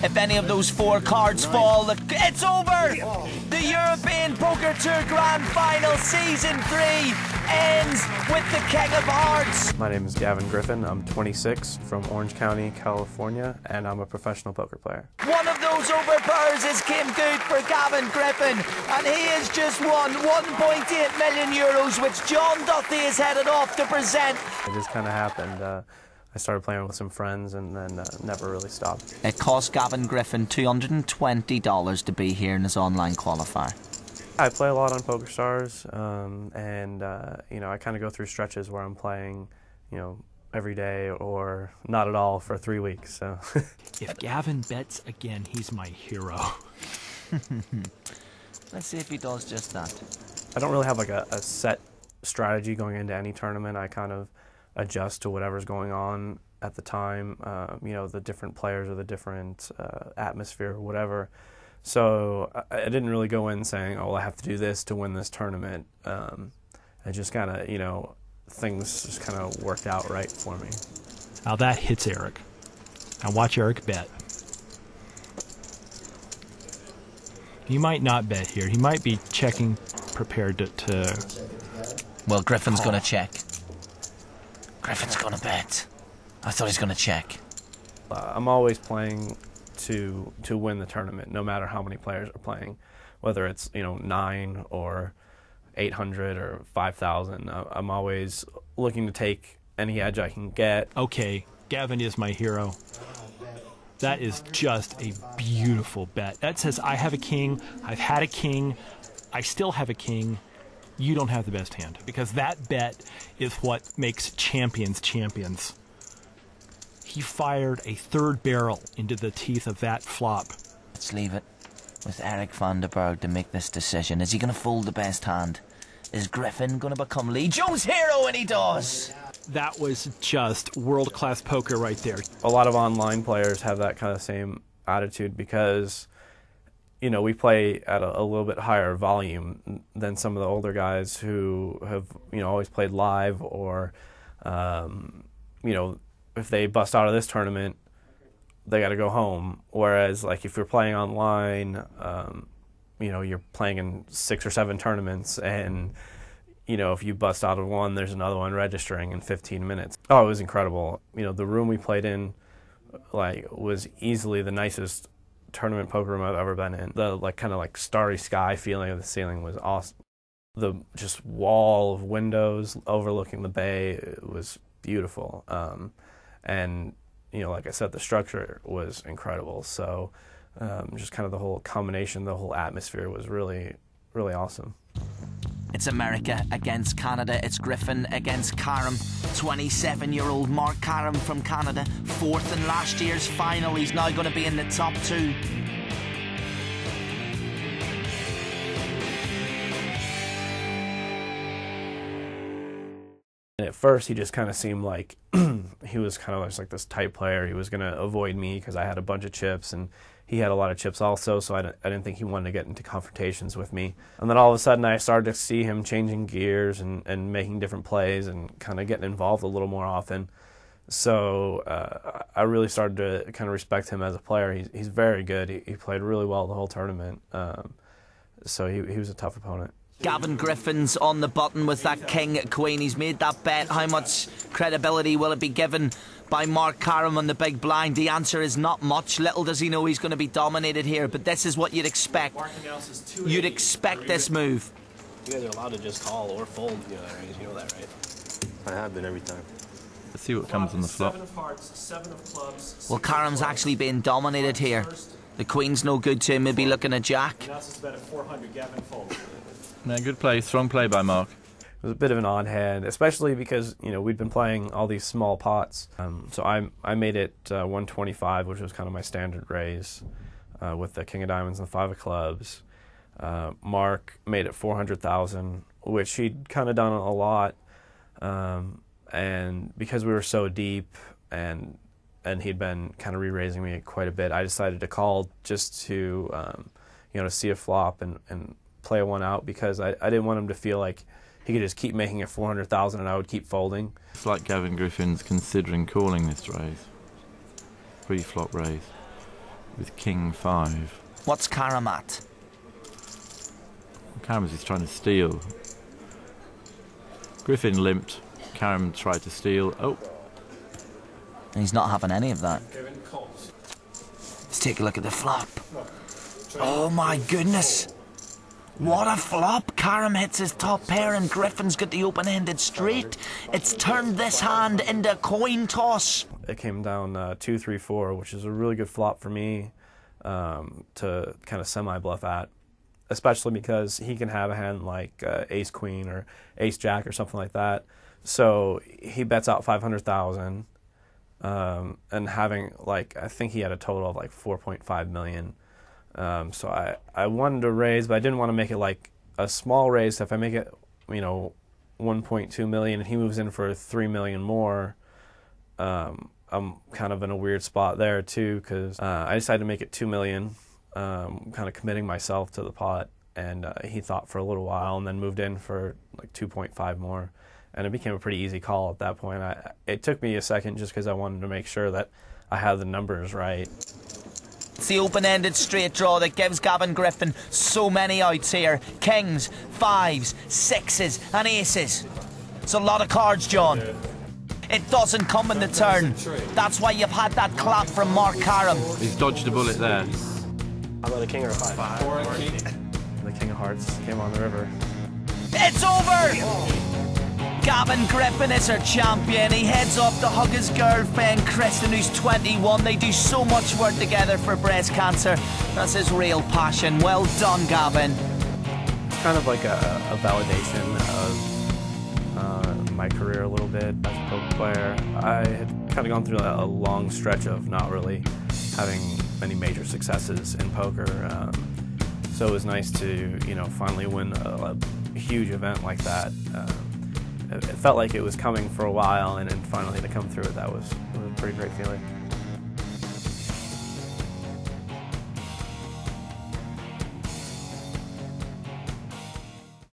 If any of those 4 cards fall, it's over! The European Poker Tour Grand Final Season 3 ends with the King of Hearts. My name is Gavin Griffin. I'm 26 from Orange County, California, and I'm a professional poker player. One of those overpowers has came good for Gavin Griffin, and he has just won €1.8 million, which John Duthie is headed off to present. It just kind of happened. I started playing with some friends and then never really stopped. It cost Gavin Griffin $220 to be here in his online qualifier. I play a lot on PokerStars, you know, I kind of go through stretches where I'm playing, you know, every day or not at all for 3 weeks. So if Gavin bets again, he's my hero. Let's see if he does just that. I don't really have like a set strategy going into any tournament. I kind of adjust to whatever's going on at the time, you know, the different players or the different atmosphere or whatever. So I didn't really go in saying, oh, well, I have to do this to win this tournament. I just kind of, you know, things just kind of worked out right for me. Now that hits Eric. Now watch Eric bet. He might not bet here. He might be checking, prepared to Well, Griffin's going to check. Griffin's going to bet. I thought he's going to check. I'm always playing to win the tournament, no matter how many players are playing, whether it's, you know, 9 or 800 or 5,000. I'm always looking to take any edge I can get. Okay, Gavin is my hero. That is just a beautiful bet. That says I have a king, I've had a king, I still have a king. You don't have the best hand, because that bet is what makes champions champions. He fired a 3rd barrel into the teeth of that flop. Let's leave it with Eric van der Berg to make this decision. Is he going to fold the best hand? Is Griffin going to become Lee Jones' hero? And he does. That was just world-class poker right there. A lot of online players have that kind of same attitude because, you know, we play at a little bit higher volume than some of the older guys who have, you know, always played live or, you know, if they bust out of this tournament, they got to go home. Whereas, like, if you're playing online, you know, you're playing in 6 or 7 tournaments, and, you know, if you bust out of one, there's another one registering in 15 minutes. Oh, it was incredible. You know, the room we played in, like, was easily the nicest tournament poker room I've ever been in. The, like, kind of like starry sky feeling of the ceiling was awesome. The just wall of windows overlooking the bay was beautiful. And, you know, like I said, the structure was incredible. So just kind of the whole combination, the whole atmosphere was really, really awesome. It's America against Canada. It's Griffin against Karam. 27-year-old Mark Karam from Canada. 4th in last year's final. He's now going to be in the top 2. At first, he just kind of seemed like he was kind of just like this tight player. He was going to avoid me because I had a bunch of chips, and he had a lot of chips also, so I didn't think he wanted to get into confrontations with me. And then all of a sudden, I started to see him changing gears and making different plays and kind of getting involved a little more often. So I really started to kind of respect him as a player. He's very good. He played really well the whole tournament. So he was a tough opponent. Gavin Griffin's on the button with that king-queen. He's made that bet. How much credibility will it be given by Mark Karam on the big blind? The answer is not much. Little does he know he's going to be dominated here, but this is what you'd expect. You'd expect this move. You guys are allowed to just call or fold, you know that, right? I have been every time. Let's see what comes on the flop. Well, Karam's actually being dominated here. The queen's no good to him, maybe looking at jack. No, good play, strong play by Mark. It was a bit of an odd hand, especially because, you know, we'd been playing all these small pots. So I made it 125, which was kind of my standard raise with the king of diamonds and the 5 of clubs. Mark made it 400,000, which he'd kind of done a lot. And because we were so deep and he'd been kind of re-raising me quite a bit, I decided to call just to, you know, to see a flop and play one out, because I didn't want him to feel like he could just keep making it 400,000 and I would keep folding. It's like Gavin Griffin's considering calling this raise. Pre-flop raise. with king 5. What's Karam at? Karam is trying to steal. Griffin limped. Karam tried to steal. Oh, He's not having any of that. Let's take a look at the flop. Oh my goodness. What a flop. Karam hits his top pair and Griffin's got the open-ended straight. It's turned this hand into a coin toss. It came down 2-3-4, which is a really good flop for me to kind of semi-bluff at, especially because he can have a hand like ace-queen or ace-jack or something like that. So he bets out 500,000, and having, like, I think he had a total of like 4.5 million. So I wanted to raise, but I didn't want to make it like a small raise. So if I make it, 1.2 million and he moves in for 3 million more, I'm kind of in a weird spot there too, because I decided to make it 2 million, kind of committing myself to the pot, and he thought for a little while and then moved in for like 2.5 more, and it became a pretty easy call at that point. It took me a second just because I wanted to make sure that I had the numbers right. It's the open-ended straight draw that gives Gavin Griffin so many outs here. Kings, 5s, 6s and aces. It's a lot of cards, John. It doesn't come in the turn. That's why you've had that clap from Mark Karam. he's dodged a bullet there. How about a king or a 5? The king of hearts came on the river. It's over! Gavin Griffin is our champion. He heads off to hug his girlfriend Kristen, who's 21. They do so much work together for breast cancer. That's his real passion. Well done, Gavin. It's kind of like a validation of my career a little bit as a poker player. I had kind of gone through a long stretch of not really having many major successes in poker. So it was nice to, finally win a huge event like that. It felt like it was coming for a while, and then finally to come through it, that was a pretty great feeling.